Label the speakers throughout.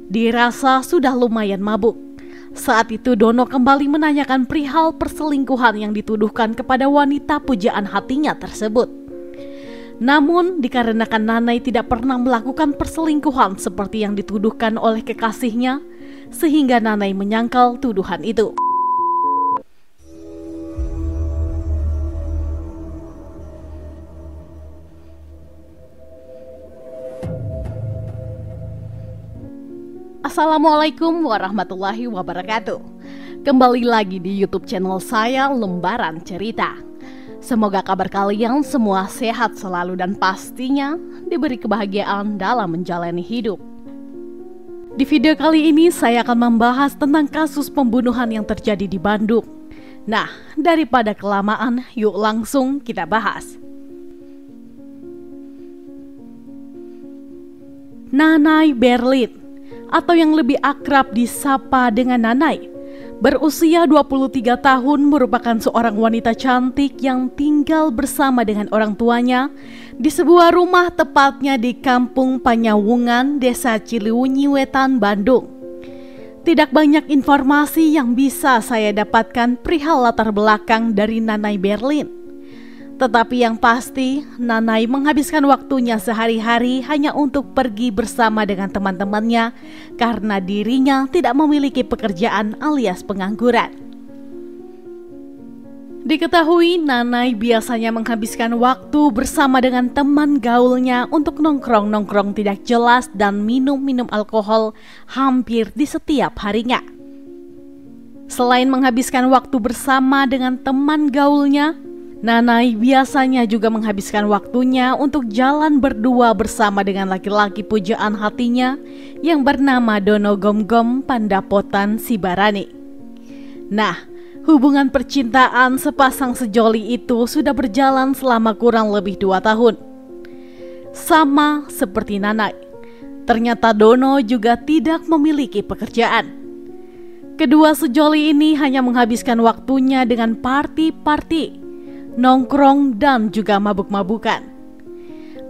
Speaker 1: Dirasa sudah lumayan mabuk. Saat itu Dono kembali menanyakan perihal perselingkuhan yang dituduhkan kepada wanita pujaan hatinya tersebut. Namun dikarenakan Nanai tidak pernah melakukan perselingkuhan seperti yang dituduhkan oleh kekasihnya, sehingga Nanai menyangkal tuduhan itu. Assalamualaikum warahmatullahi wabarakatuh. Kembali lagi di YouTube channel saya, Lembaran Cerita. Semoga kabar kalian semua sehat selalu dan pastinya diberi kebahagiaan dalam menjalani hidup. Di video kali ini saya akan membahas tentang kasus pembunuhan yang terjadi di Bandung. Nah, daripada kelamaan, yuk langsung kita bahas. Nanai Berlin, atau yang lebih akrab disapa dengan Nanai, berusia 23 tahun, merupakan seorang wanita cantik yang tinggal bersama dengan orang tuanya di sebuah rumah, tepatnya di Kampung Panyawungan, Desa Ciliwunyi Wetan, Bandung. Tidak banyak informasi yang bisa saya dapatkan perihal latar belakang dari Nanai Berlin. Tetapi yang pasti, Nanai menghabiskan waktunya sehari-hari hanya untuk pergi bersama dengan teman-temannya karena dirinya tidak memiliki pekerjaan alias pengangguran. Diketahui Nanai biasanya menghabiskan waktu bersama dengan teman gaulnya untuk nongkrong-nongkrong tidak jelas dan minum-minum alkohol hampir di setiap harinya. Selain menghabiskan waktu bersama dengan teman gaulnya, Nanai biasanya juga menghabiskan waktunya untuk jalan berdua bersama dengan laki-laki pujaan hatinya yang bernama Dono Gomgom Pandapotan Sibarani. Nah, hubungan percintaan sepasang sejoli itu sudah berjalan selama kurang lebih 2 tahun. Sama seperti Nanai, ternyata Dono juga tidak memiliki pekerjaan. Kedua sejoli ini hanya menghabiskan waktunya dengan party-party, nongkrong, dan juga mabuk-mabukan.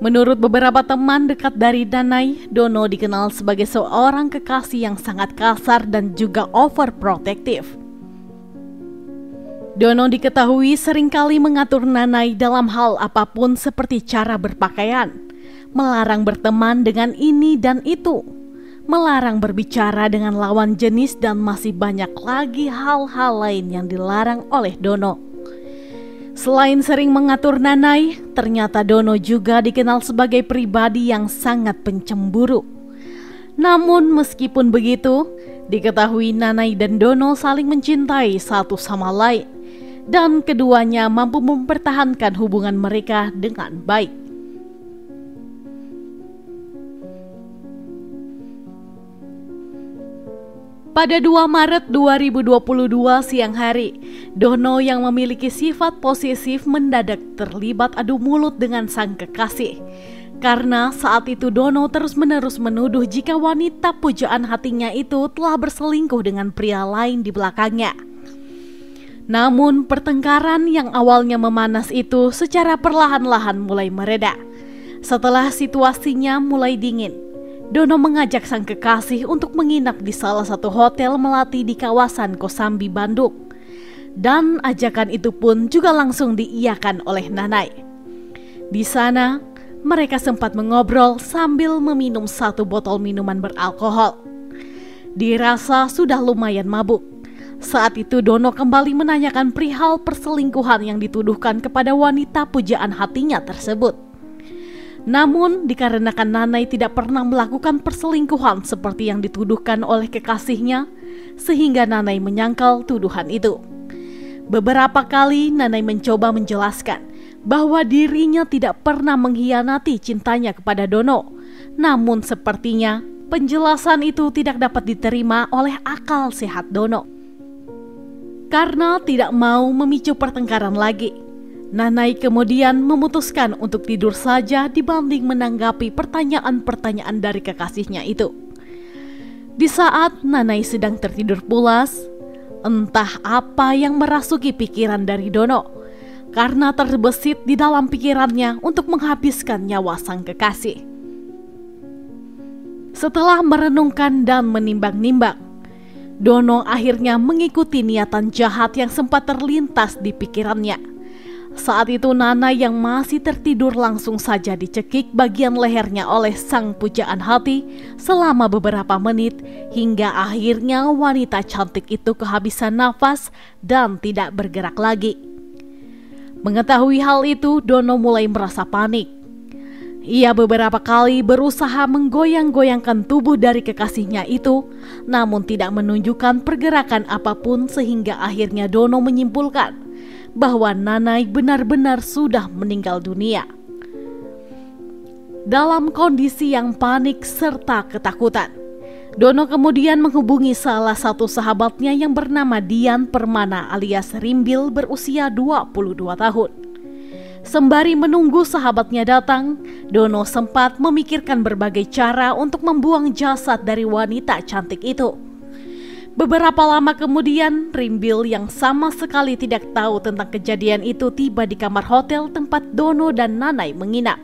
Speaker 1: Menurut beberapa teman dekat dari Nanai, Dono dikenal sebagai seorang kekasih yang sangat kasar dan juga overprotective. Dono diketahui seringkali mengatur Nanai dalam hal apapun seperti cara berpakaian, melarang berteman dengan ini dan itu, melarang berbicara dengan lawan jenis, dan masih banyak lagi hal-hal lain yang dilarang oleh Dono. Selain sering mengatur Nanai, ternyata Dono juga dikenal sebagai pribadi yang sangat pencemburu. Namun meskipun begitu, diketahui Nanai dan Dono saling mencintai satu sama lain, dan keduanya mampu mempertahankan hubungan mereka dengan baik. Pada 2 Maret 2022 siang hari, Dono yang memiliki sifat posesif mendadak terlibat adu mulut dengan sang kekasih. Karena saat itu Dono terus-menerus menuduh jika wanita pujaan hatinya itu telah berselingkuh dengan pria lain di belakangnya. Namun pertengkaran yang awalnya memanas itu secara perlahan-lahan mulai mereda. Setelah situasinya mulai dingin, Dono mengajak sang kekasih untuk menginap di salah satu hotel melati di kawasan Kosambi, Bandung. Dan ajakan itu pun juga langsung diiyakan oleh Nanai. Di sana, mereka sempat mengobrol sambil meminum 1 botol minuman beralkohol. Dirasa sudah lumayan mabuk. Saat itu Dono kembali menanyakan perihal perselingkuhan yang dituduhkan kepada wanita pujaan hatinya tersebut. Namun dikarenakan Nanai tidak pernah melakukan perselingkuhan seperti yang dituduhkan oleh kekasihnya, sehingga Nanai menyangkal tuduhan itu. Beberapa kali Nanai mencoba menjelaskan bahwa dirinya tidak pernah mengkhianati cintanya kepada Dono. Namun sepertinya penjelasan itu tidak dapat diterima oleh akal sehat Dono. Karena tidak mau memicu pertengkaran lagi, Nanai kemudian memutuskan untuk tidur saja dibanding menanggapi pertanyaan-pertanyaan dari kekasihnya itu. Di saat Nanai sedang tertidur pulas, entah apa yang merasuki pikiran dari Dono, karena terbesit di dalam pikirannya untuk menghabiskan nyawa sang kekasih. Setelah merenungkan dan menimbang-nimbang, Dono akhirnya mengikuti niatan jahat yang sempat terlintas di pikirannya. Saat itu Nanay yang masih tertidur langsung saja dicekik bagian lehernya oleh sang pujaan hati selama beberapa menit hingga akhirnya wanita cantik itu kehabisan nafas dan tidak bergerak lagi. Mengetahui hal itu, Dono mulai merasa panik. Ia beberapa kali berusaha menggoyang-goyangkan tubuh dari kekasihnya itu, namun tidak menunjukkan pergerakan apapun sehingga akhirnya Dono menyimpulkan bahwa Nanay benar-benar sudah meninggal dunia. Dalam kondisi yang panik serta ketakutan, Dono kemudian menghubungi salah satu sahabatnya yang bernama Dian Permana alias Rimbil berusia 22 tahun. Sembari menunggu sahabatnya datang, Dono sempat memikirkan berbagai cara untuk membuang jasad dari wanita cantik itu. Beberapa lama kemudian, Rimbil yang sama sekali tidak tahu tentang kejadian itu tiba di kamar hotel tempat Dono dan Nanay menginap.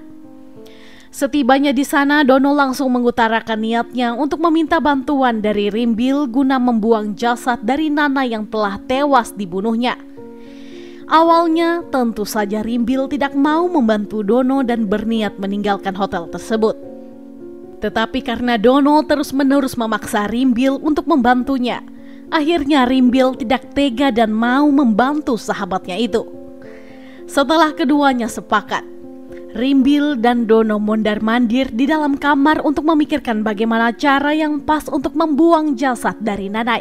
Speaker 1: Setibanya di sana, Dono langsung mengutarakan niatnya untuk meminta bantuan dari Rimbil guna membuang jasad dari Nanay yang telah tewas dibunuhnya. Awalnya tentu saja Rimbil tidak mau membantu Dono dan berniat meninggalkan hotel tersebut. Tetapi karena Dono terus-menerus memaksa Rimbil untuk membantunya, akhirnya Rimbil tidak tega dan mau membantu sahabatnya itu. Setelah keduanya sepakat, Rimbil dan Dono mondar-mandir di dalam kamar untuk memikirkan bagaimana cara yang pas untuk membuang jasad dari Nanay.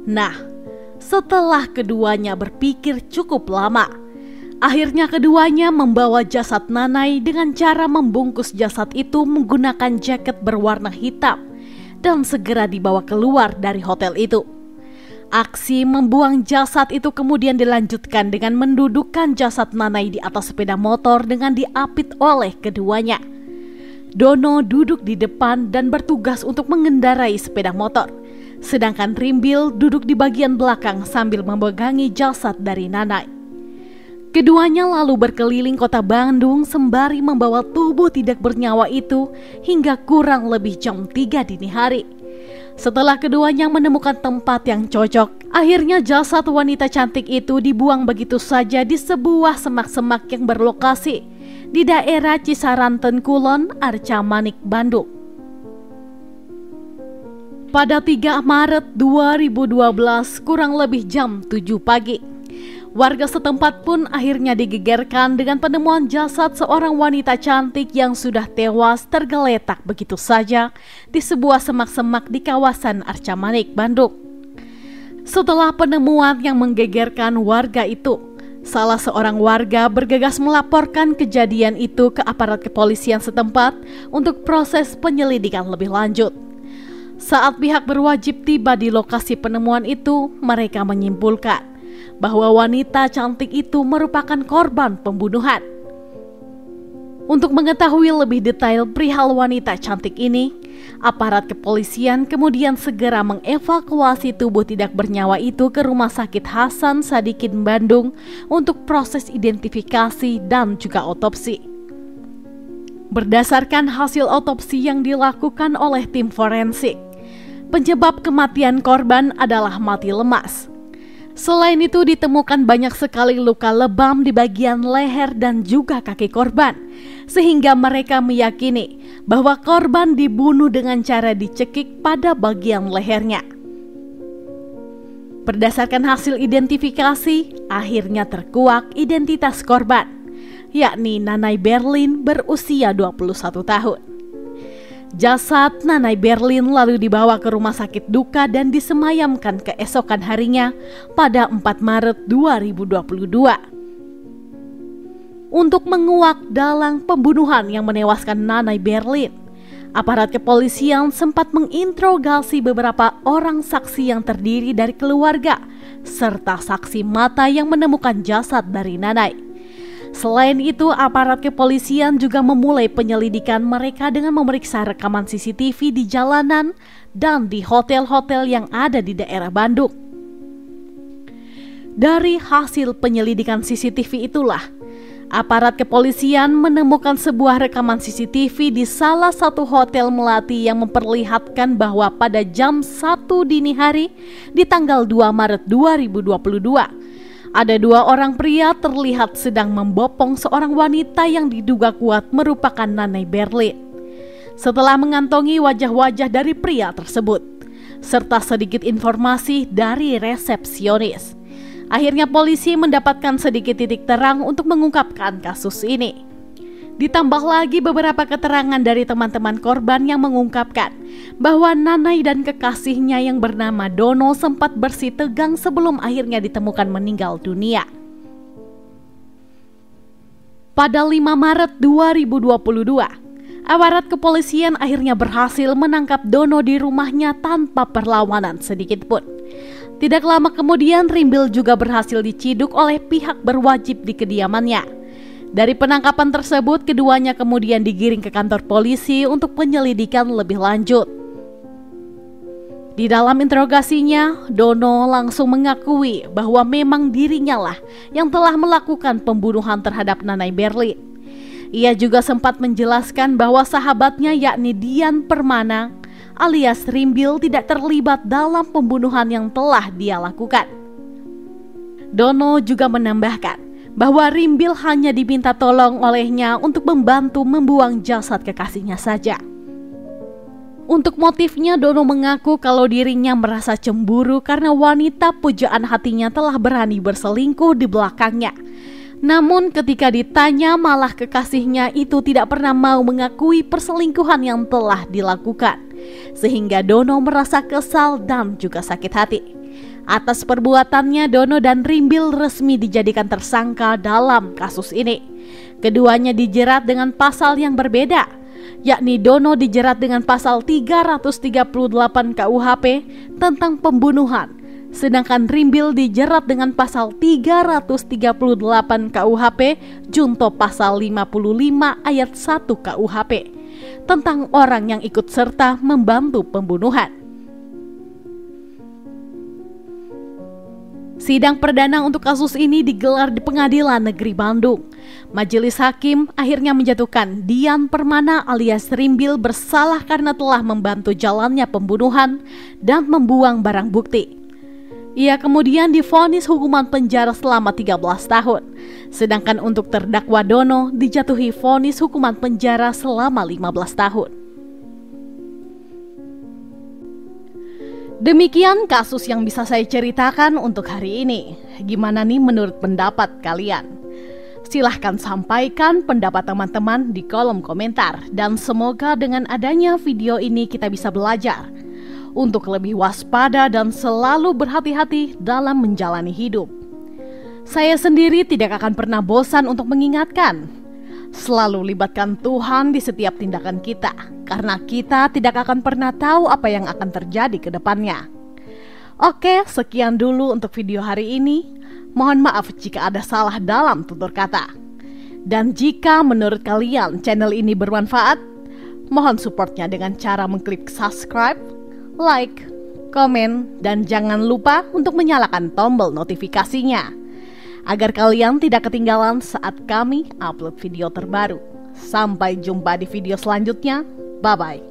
Speaker 1: Nah, setelah keduanya berpikir cukup lama, akhirnya keduanya membawa jasad Nanay dengan cara membungkus jasad itu menggunakan jaket berwarna hitam dan segera dibawa keluar dari hotel itu. Aksi membuang jasad itu kemudian dilanjutkan dengan mendudukkan jasad Nanay di atas sepeda motor dengan diapit oleh keduanya. Dono duduk di depan dan bertugas untuk mengendarai sepeda motor, sedangkan Rimbil duduk di bagian belakang sambil memegangi jasad dari Nanay. Keduanya lalu berkeliling kota Bandung sembari membawa tubuh tidak bernyawa itu hingga kurang lebih jam 3 dini hari. Setelah keduanya menemukan tempat yang cocok, akhirnya jasad wanita cantik itu dibuang begitu saja di sebuah semak-semak yang berlokasi di daerah Cisaranten Kulon, Arca Manik, Bandung. Pada 3 Maret 2012 kurang lebih jam 7 pagi, warga setempat pun akhirnya digegerkan dengan penemuan jasad seorang wanita cantik yang sudah tewas tergeletak begitu saja di sebuah semak-semak di kawasan Arca Manik, Bandung. Setelah penemuan yang menggegerkan warga itu, salah seorang warga bergegas melaporkan kejadian itu ke aparat kepolisian setempat untuk proses penyelidikan lebih lanjut. Saat pihak berwajib tiba di lokasi penemuan itu, mereka menyimpulkan bahwa wanita cantik itu merupakan korban pembunuhan. Untuk mengetahui lebih detail perihal wanita cantik ini, aparat kepolisian kemudian segera mengevakuasi tubuh tidak bernyawa itu ke Rumah Sakit Hasan Sadikin Bandung untuk proses identifikasi dan juga otopsi. Berdasarkan hasil otopsi yang dilakukan oleh tim forensik, penyebab kematian korban adalah mati lemas. Selain itu ditemukan banyak sekali luka lebam di bagian leher dan juga kaki korban, sehingga mereka meyakini bahwa korban dibunuh dengan cara dicekik pada bagian lehernya. Berdasarkan hasil identifikasi, akhirnya terkuak identitas korban, yakni Nanay Berlin berusia 21 tahun. Jasad Nanay Berlin lalu dibawa ke rumah sakit duka dan disemayamkan keesokan harinya pada 4 Maret 2022. Untuk menguak dalang pembunuhan yang menewaskan Nanay Berlin, aparat kepolisian sempat menginterogasi beberapa orang saksi yang terdiri dari keluarga serta saksi mata yang menemukan jasad dari Nanay. Selain itu, aparat kepolisian juga memulai penyelidikan mereka dengan memeriksa rekaman CCTV di jalanan dan di hotel-hotel yang ada di daerah Bandung. Dari hasil penyelidikan CCTV itulah, Aparat kepolisian menemukan sebuah rekaman CCTV di salah satu hotel melati yang memperlihatkan bahwa pada jam 1 dini hari di tanggal 2 Maret 2022, ada 2 orang pria terlihat sedang membopong seorang wanita yang diduga kuat merupakan Nanay Berlin. Setelah mengantongi wajah-wajah dari pria tersebut, serta sedikit informasi dari resepsionis, akhirnya polisi mendapatkan sedikit titik terang untuk mengungkapkan kasus ini. Ditambah lagi beberapa keterangan dari teman-teman korban yang mengungkapkan bahwa Nanay dan kekasihnya yang bernama Dono sempat bersih tegang sebelum akhirnya ditemukan meninggal dunia. Pada 5 Maret 2022, aparat kepolisian akhirnya berhasil menangkap Dono di rumahnya tanpa perlawanan sedikit pun. Tidak lama kemudian, Rimbil juga berhasil diciduk oleh pihak berwajib di kediamannya. Dari penangkapan tersebut, keduanya kemudian digiring ke kantor polisi untuk penyelidikan lebih lanjut. Di dalam interogasinya, Dono langsung mengakui bahwa memang dirinya lah yang telah melakukan pembunuhan terhadap Nanay Berlin. Ia juga sempat menjelaskan bahwa sahabatnya yakni Dian Permana alias Rimbil tidak terlibat dalam pembunuhan yang telah dia lakukan. Dono juga menambahkan bahwa Rimbil hanya diminta tolong olehnya untuk membantu membuang jasad kekasihnya saja. Untuk motifnya, Dono mengaku kalau dirinya merasa cemburu karena wanita pujaan hatinya telah berani berselingkuh di belakangnya. Namun ketika ditanya, malah kekasihnya itu tidak pernah mau mengakui perselingkuhan yang telah dilakukan, sehingga Dono merasa kesal dan juga sakit hati. Atas perbuatannya, Dono dan Rimbil resmi dijadikan tersangka dalam kasus ini. Keduanya dijerat dengan pasal yang berbeda, yakni Dono dijerat dengan pasal 338 KUHP tentang pembunuhan, sedangkan Rimbil dijerat dengan pasal 338 KUHP junto pasal 55 ayat 1 KUHP tentang orang yang ikut serta membantu pembunuhan. Sidang perdana untuk kasus ini digelar di Pengadilan Negeri Bandung. Majelis hakim akhirnya menjatuhkan Dian Permana alias Rimbil bersalah karena telah membantu jalannya pembunuhan dan membuang barang bukti. Ia kemudian divonis hukuman penjara selama 13 tahun. Sedangkan untuk terdakwa Dono dijatuhi vonis hukuman penjara selama 15 tahun. Demikian kasus yang bisa saya ceritakan untuk hari ini. Gimana nih menurut pendapat kalian? Silahkan sampaikan pendapat teman-teman di kolom komentar. Dan semoga dengan adanya video ini kita bisa belajar untuk lebih waspada dan selalu berhati-hati dalam menjalani hidup. Saya sendiri tidak akan pernah bosan untuk mengingatkan, selalu libatkan Tuhan di setiap tindakan kita, karena kita tidak akan pernah tahu apa yang akan terjadi ke depannya. Oke, sekian dulu untuk video hari ini. Mohon maaf jika ada salah dalam tutur kata. Dan jika menurut kalian channel ini bermanfaat, mohon supportnya dengan cara mengklik subscribe, like, komen, dan jangan lupa untuk menyalakan tombol notifikasinya agar kalian tidak ketinggalan saat kami upload video terbaru. Sampai jumpa di video selanjutnya. Bye-bye.